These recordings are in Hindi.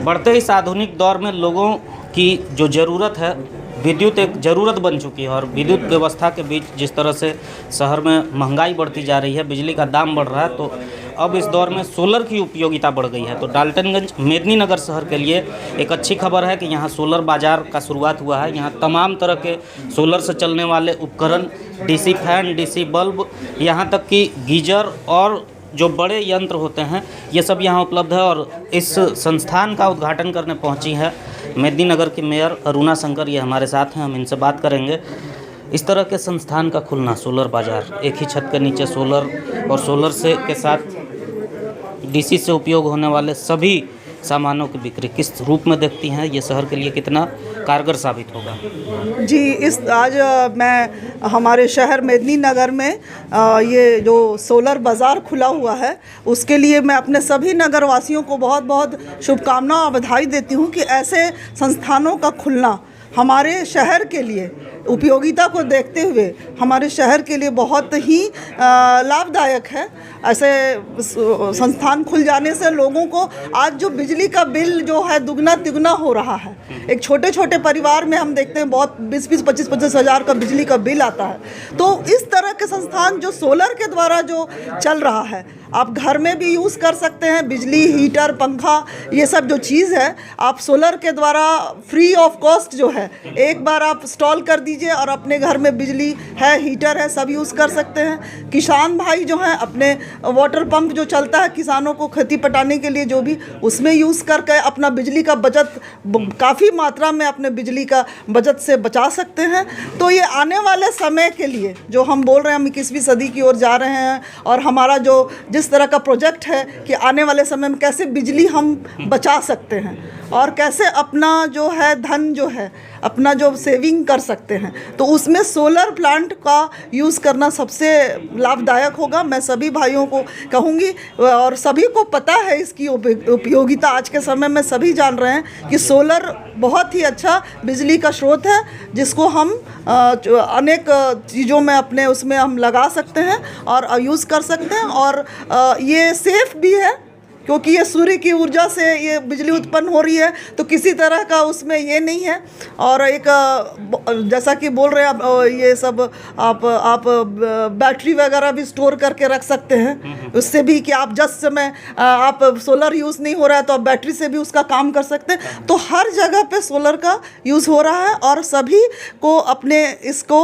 बढ़ते इस आधुनिक दौर में लोगों की जो ज़रूरत है, विद्युत एक ज़रूरत बन चुकी है। और विद्युत व्यवस्था के बीच जिस तरह से शहर में महंगाई बढ़ती जा रही है, बिजली का दाम बढ़ रहा है, तो अब इस दौर में सोलर की उपयोगिता बढ़ गई है। तो डाल्टनगंज मेदिनीनगर शहर के लिए एक अच्छी खबर है कि यहाँ सोलर बाज़ार का शुरुआत हुआ है। यहाँ तमाम तरह के सोलर से चलने वाले उपकरण, डीसी फैन, डीसी बल्ब, यहाँ तक कि गीजर और जो बड़े यंत्र होते हैं, ये सब यहाँ उपलब्ध है। और इस संस्थान का उद्घाटन करने पहुँची है मेदिनीनगर की मेयर अरुणा शंकर, ये हमारे साथ हैं, हम इनसे बात करेंगे। इस तरह के संस्थान का खुलना, सोलर बाज़ार, एक ही छत के नीचे सोलर और सोलर से के साथ डीसी से उपयोग होने वाले सभी सामानों की बिक्री किस रूप में देखती हैं? ये शहर के लिए कितना कारगर साबित होगा? जी, इस आज मैं हमारे शहर मेदिनीनगर में ये जो सोलर बाज़ार खुला हुआ है, उसके लिए मैं अपने सभी नगर वासियों को बहुत बहुत शुभकामनाएं और बधाई देती हूँ कि ऐसे संस्थानों का खुलना हमारे शहर के लिए उपयोगिता को देखते हुए हमारे शहर के लिए बहुत ही लाभदायक है। ऐसे संस्थान खुल जाने से लोगों को आज जो बिजली का बिल जो है दुगना तिगुना हो रहा है। एक छोटे छोटे परिवार में हम देखते हैं बहुत 20-20, 25-25 हज़ार का बिजली का बिल आता है। तो इस तरह के संस्थान जो सोलर के द्वारा जो चल रहा है, आप घर में भी यूज़ कर सकते हैं। बिजली, हीटर, पंखा, ये सब जो चीज़ है आप सोलर के द्वारा फ्री ऑफ कॉस्ट जो है एक बार आप इंस्टॉल कर दीजिए और अपने घर में बिजली है, हीटर है, सब यूज़ कर सकते हैं। किसान भाई जो हैं अपने वाटर पंप जो चलता है किसानों को खेती पटाने के लिए, जो भी उसमें यूज़ करके अपना बिजली का बचत काफ़ी मात्रा में अपने बिजली का बचत से बचा सकते हैं। तो ये आने वाले समय के लिए जो हम बोल रहे हैं, हम 21वीं सदी की ओर जा रहे हैं और हमारा जो जिस तरह का प्रोजेक्ट है कि आने वाले समय में कैसे बिजली हम बचा सकते हैं और कैसे अपना जो है धन जो है अपना जो सेविंग कर सकते हैं, तो उसमें सोलर प्लांट का यूज़ करना सबसे लाभदायक होगा। मैं सभी भाइयों को कहूँगी और सभी को पता है इसकी उपयोगिता। आज के समय में सभी जान रहे हैं कि सोलर बहुत ही अच्छा बिजली का स्रोत है, जिसको हम अनेक चीज़ों में अपने उसमें हम लगा सकते हैं और यूज़ कर सकते हैं। और ये सेफ़ भी है क्योंकि ये सूर्य की ऊर्जा से ये बिजली उत्पन्न हो रही है, तो किसी तरह का उसमें ये नहीं है। और एक जैसा कि बोल रहे हैं ये सब आप बैटरी वगैरह भी स्टोर करके रख सकते हैं, उससे भी कि आप जिस समय आप सोलर यूज़ नहीं हो रहा है तो आप बैटरी से भी उसका काम कर सकते हैं। तो हर जगह पे सोलर का यूज़ हो रहा है और सभी को अपने इसको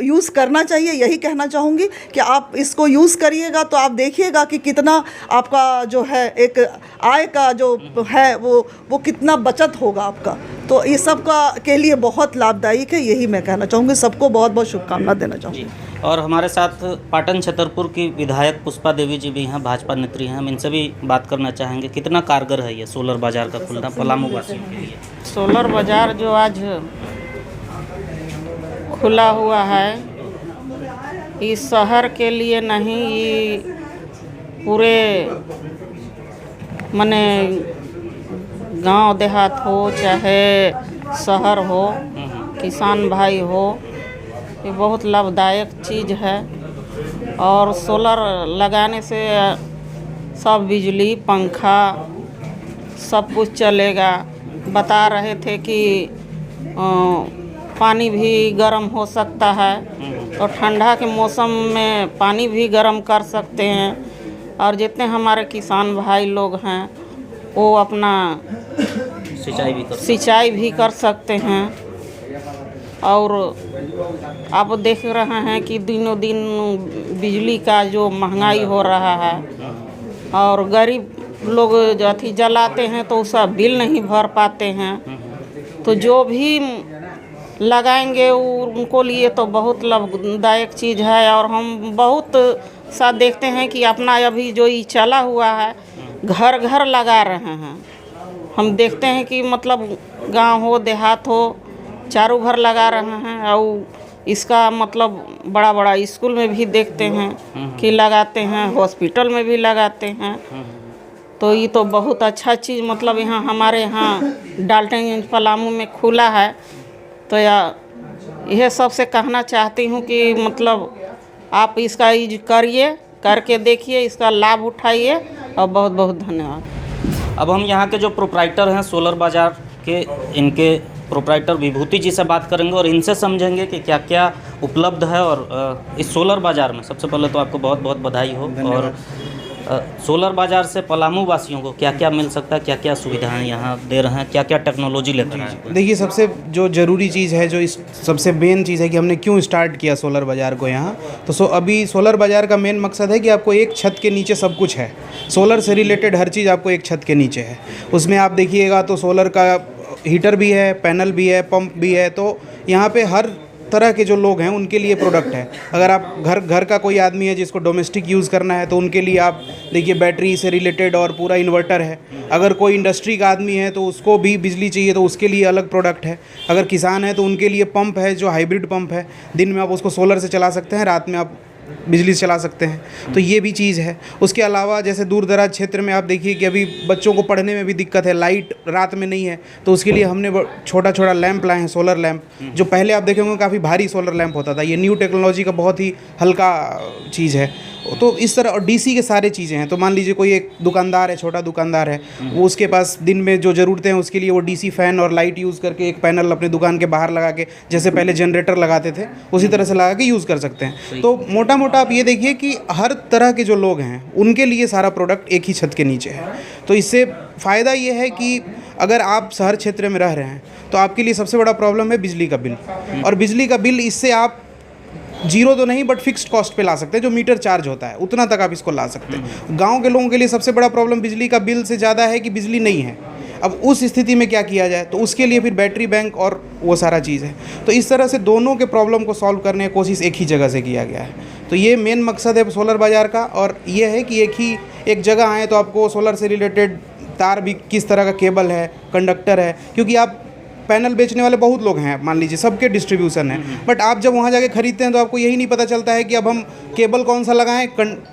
यूज़ करना चाहिए। यही कहना चाहूँगी कि आप इसको यूज़ करिएगा तो आप देखिएगा कि कितना आपका जो है एक आय का जो है वो कितना बचत होगा आपका। तो ये सब का के लिए बहुत लाभदायक है, यही मैं कहना चाहूँगी। सबको बहुत बहुत शुभकामनाएं देना चाहूँगी। और हमारे साथ पाटन छतरपुर की विधायक पुष्पा देवी जी भी हैं, भाजपा नेत्री हैं, हम इनसे भी बात करना चाहेंगे। कितना कारगर है ये सोलर बाज़ार का खुलना पलामू वासियों के लिए? सोलर बाज़ार जो आज खुला हुआ है, इस शहर के लिए नहीं, ये पूरे मने गांव देहात हो चाहे शहर हो, किसान भाई हो, ये बहुत लाभदायक चीज़ है। और सोलर लगाने से सब बिजली, पंखा सब कुछ चलेगा। बता रहे थे कि पानी भी गर्म हो सकता है, तो ठंडा के मौसम में पानी भी गर्म कर सकते हैं। और जितने हमारे किसान भाई लोग हैं वो अपना सिंचाई भी कर सकते हैं। और आप देख रहे हैं कि दिनों दिन बिजली का जो महंगाई हो रहा है और गरीब लोग जो अथी जलाते हैं तो उसका बिल नहीं भर पाते हैं। तो जो भी लगाएंगे उनको लिए तो बहुत लाभदायक चीज़ है। और हम बहुत साथ देखते हैं कि अपना अभी जो ये चला हुआ है घर घर लगा रहे हैं। हम देखते हैं कि मतलब गांव हो देहात हो चारों घर लगा रहे हैं। और इसका मतलब बड़ा बड़ा स्कूल में भी देखते हैं कि लगाते हैं, हॉस्पिटल में भी लगाते हैं। तो ये तो बहुत अच्छा चीज़ मतलब यहाँ हमारे यहाँ डाल्टनगंज पलामू में खुला है। तो यह सबसे कहना चाहती हूँ कि मतलब आप इसका यूज करिए, करके देखिए, इसका लाभ उठाइए। और बहुत बहुत धन्यवाद। अब हम यहाँ के जो प्रोप्राइटर हैं सोलर बाज़ार के, इनके प्रोप्राइटर विभूति जी से बात करेंगे और इनसे समझेंगे कि क्या क्या उपलब्ध है। और इस सोलर बाज़ार में सबसे पहले तो आपको बहुत बहुत बधाई हो। और सोलर बाज़ार से पलामू वासियों को क्या क्या मिल सकता है, क्या क्या सुविधाएं यहाँ दे रहे हैं, क्या क्या टेक्नोलॉजी लेकर आए हैं? देखिए, सबसे जो ज़रूरी चीज़ है, जो इस सबसे मेन चीज़ है कि हमने क्यों स्टार्ट किया सोलर बाज़ार को यहाँ, तो अभी सोलर बाज़ार का मेन मकसद है कि आपको एक छत के नीचे सब कुछ है। सोलर से रिलेटेड हर चीज़ आपको एक छत के नीचे है। उसमें आप देखिएगा तो सोलर का हीटर भी है, पैनल भी है, पंप भी है। तो यहाँ पे हर तरह के जो लोग हैं उनके लिए प्रोडक्ट है। अगर आप घर का कोई आदमी है जिसको डोमेस्टिक यूज़ करना है तो उनके लिए आप देखिए बैटरी से रिलेटेड और पूरा इन्वर्टर है। अगर कोई इंडस्ट्री का आदमी है तो उसको भी बिजली चाहिए तो उसके लिए अलग प्रोडक्ट है। अगर किसान है तो उनके लिए पंप है जो हाइब्रिड पंप है, दिन में आप उसको सोलर से चला सकते हैं, रात में आप बिजली से चला सकते हैं। तो ये भी चीज़ है। उसके अलावा जैसे दूर दराज क्षेत्र में आप देखिए कि अभी बच्चों को पढ़ने में भी दिक्कत है, लाइट रात में नहीं है, तो उसके लिए हमने छोटा छोटा लैंप लाए हैं, सोलर लैंप। जो पहले आप देखेंगे काफ़ी भारी सोलर लैंप होता था, ये न्यू टेक्नोलॉजी का बहुत ही हल्का चीज़ है। तो इस तरह, और डीसी के सारे चीज़ें हैं। तो मान लीजिए कोई एक दुकानदार है, छोटा दुकानदार है, वो उसके पास दिन में जो ज़रूरतें हैं उसके लिए वो डीसी फ़ैन और लाइट यूज़ करके एक पैनल अपने दुकान के बाहर लगा के, जैसे पहले जनरेटर लगाते थे उसी तरह से लगा के यूज़ कर सकते हैं। तो मोटा मोटा आप ये देखिए कि हर तरह के जो लोग हैं उनके लिए सारा प्रोडक्ट एक ही छत के नीचे है। तो इससे फ़ायदा ये है कि अगर आप शहर क्षेत्र में रह रहे हैं तो आपके लिए सबसे बड़ा प्रॉब्लम है बिजली का बिल। और बिजली का बिल इससे आप जीरो तो नहीं बट फिक्स्ड कॉस्ट पे ला सकते हैं, जो मीटर चार्ज होता है उतना तक आप इसको ला सकते हैं। गांव के लोगों के लिए सबसे बड़ा प्रॉब्लम बिजली का बिल से ज़्यादा है कि बिजली नहीं है। अब उस स्थिति में क्या किया जाए, तो उसके लिए फिर बैटरी बैंक और वो सारा चीज़ है। तो इस तरह से दोनों के प्रॉब्लम को सॉल्व करने की कोशिश एक ही जगह से किया गया है। तो ये मेन मकसद है सोलर बाज़ार का। और ये है कि एक जगह आए तो आपको सोलर से रिलेटेड तार भी, किस तरह का केबल है, कंडक्टर है, क्योंकि आप पैनल बेचने वाले बहुत लोग हैं, मान लीजिए सबके डिस्ट्रीब्यूशन है, बट आप जब वहाँ जाके खरीदते हैं तो आपको यही नहीं पता चलता है कि अब हम केबल कौन सा लगाएं,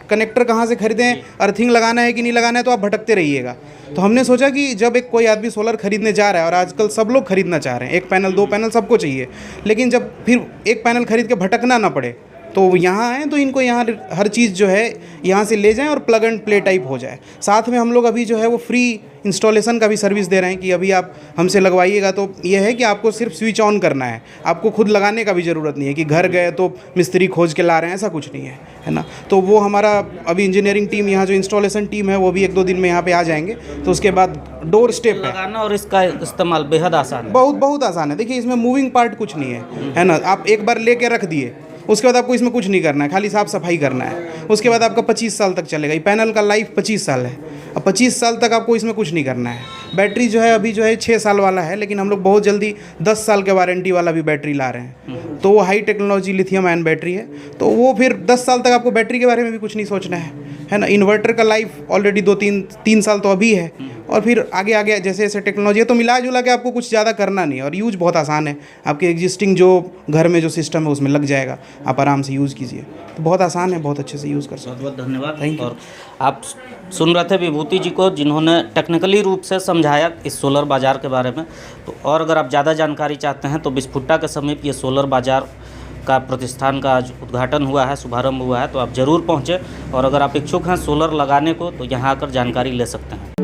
कनेक्टर कहाँ से खरीदें, अर्थिंग लगाना है कि नहीं लगाना है, तो आप भटकते रहिएगा। तो हमने सोचा कि जब एक कोई आदमी सोलर खरीदने जा रहा है, और आजकल सब लोग खरीदना चाह रहे हैं, एक पैनल, दो पैनल सबको चाहिए, लेकिन जब फिर एक पैनल खरीद के भटकना ना पड़े, तो यहाँ आएँ तो इनको यहाँ हर चीज़ जो है यहाँ से ले जाएं और प्लग एंड प्ले टाइप हो जाए। साथ में हम लोग अभी जो है वो फ्री इंस्टॉलेशन का भी सर्विस दे रहे हैं कि अभी आप हमसे लगवाइएगा तो ये है कि आपको सिर्फ स्विच ऑन करना है, आपको खुद लगाने का भी ज़रूरत नहीं है कि घर गए तो मिस्त्री खोज के ला रहे हैं, ऐसा कुछ नहीं है ना। तो वो हमारा अभी इंजीनियरिंग टीम, यहाँ जो इंस्टॉलेशन टीम है वो भी 1-2 दिन में यहाँ पे आ जाएंगे। तो उसके बाद डोर स्टेप है लगाना और इसका इस्तेमाल बेहद आसान है, बहुत आसान है। देखिए, इसमें मूविंग पार्ट कुछ नहीं है ना। आप एक बार ले रख दिए, उसके बाद आपको इसमें कुछ नहीं करना है, खाली साफ सफाई करना है। उसके बाद आपका 25 साल तक चलेगा। ये पैनल का लाइफ 25 साल है। अब 25 साल तक आपको इसमें कुछ नहीं करना है। बैटरी जो है अभी जो है 6 साल वाला है, लेकिन हम लोग बहुत जल्दी 10 साल के वारंटी वाला भी बैटरी ला रहे हैं। तो वो high technology lithium ion battery है, तो वो फिर 10 साल तक आपको बैटरी के बारे में भी कुछ नहीं सोचना है ना। इन्वर्टर का लाइफ ऑलरेडी 2-3 साल तो अभी है, और फिर आगे जैसे जैसे टेक्नोलॉजी है, तो मिला जुला के आपको कुछ ज़्यादा करना नहीं है। और यूज़ बहुत आसान है, आपके एग्जिस्टिंग जो घर में जो सिस्टम है उसमें लग जाएगा, आप आराम से यूज़ कीजिए। तो बहुत आसान है, बहुत अच्छे से यूज़ कर सकते हैं। बहुत बहुत धन्यवाद। Thank you. और आप सुन रहे थे विभूति जी को, जिन्होंने टेक्निकली रूप से समझाया इस सोलर बाज़ार के बारे में। तो और अगर आप ज़्यादा जानकारी चाहते हैं तो बिस्फुट्टा के समीप ये सोलर बाज़ार का प्रतिष्ठान का आज उद्घाटन हुआ है, शुभारंभ हुआ है, तो आप ज़रूर पहुँचें। और अगर आप इच्छुक हैं सोलर लगाने को तो यहाँ आकर जानकारी ले सकते हैं।